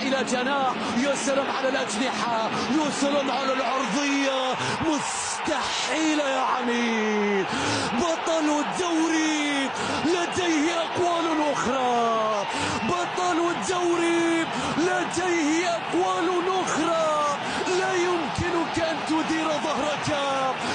إلى جناح. يا سلام على الأجنحة، يا سلام على العرضية، مستحيلة يا عميد. بطل الدوري لديه أقوال أخرى، بطل الدوري لديه أقوال أخرى. لا يمكنك أن تدير ظهرك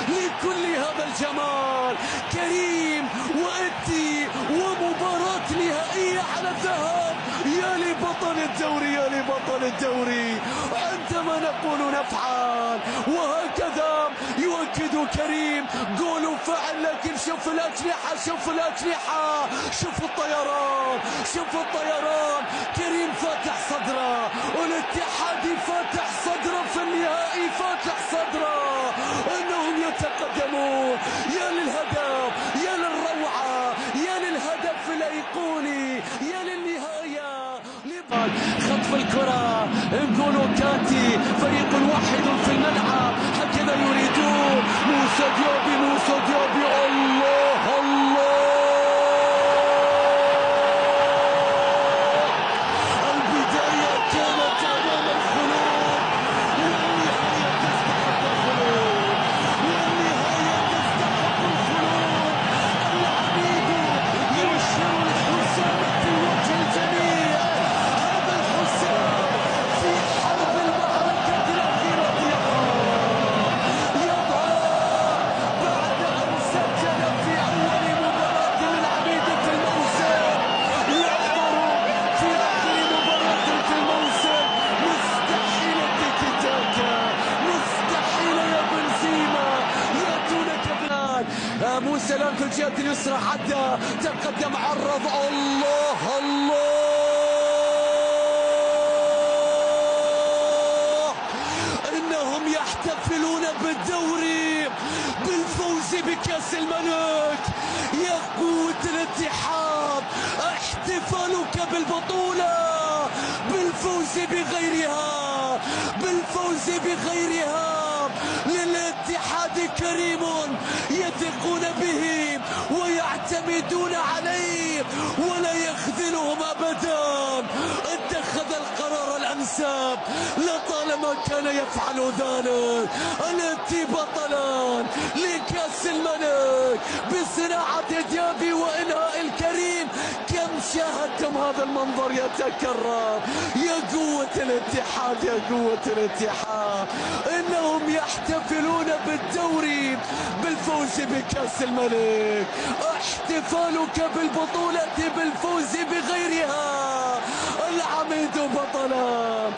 لكل هذا الجمال. كريم وأدي ومباراة نهائية على الذهاب. يا لبطل الدوري، يا لبطل الدوري. عندما نقول نفعل، وهكذا يؤكد كريم. جول فعل، لكن شوف الأجنحة، شوف الأجنحة، شوف الطيران، شوف الطيران. كريم فاتح صدره، والاتحادي فاتح صدره في النهائي، فاتح صدره. انهم يتقدمون. يا للهدف، يا للروعة، يا للهدف الأيقوني، يا للنهاية. خطف الكرة، انجولو كانتي، فريق واحد في الملعب، هكذا يريدون. موسى ديابي، موسى ديابي، الله الله. البداية كانت أمام الخلود، والنهاية تستحق الخلود، والنهاية تستحق الخلود. العميد يبشر الحسام في وجه الجميع. هذا الحسام في حرب المعركة الأخيرة يظهر بعد أن سجل في أول مباراة للعميد في الموسم، يظهر في آخر مباراة في الموسم. مستحيل التيكي تاكا، مستحيل يا بنزيما، يأتونك بلاد. موسى لام في الجهة اليسرى، عدى، تقدم، عرض، الله الله. إنهم يحتفلون بالدوري، بالفوز بكأس الملك. يا قوة الاتحاد، احتفالك بالبطولة، بالفوز بغيرها، بالفوز بغيرها. للاتحاد كريم يثقون به ويعتمدون عليه، ولا يخذلهم أبدا. اتخذ القرار الأنسب، لطالما كان يفعل ذلك. الاتي بطلا لكأس الملك بصناعة ديابي وإنهاء الكريم. كم شاهدتم هذا المنظر يتكرر؟ يا قوة الاتحاد، يا قوة الاتحاد. إنهم يحتفلون بالدوري، بالفوز بكأس الملك. احتفالك بالبطولة بالفوز بغيرها. العميد بطلا،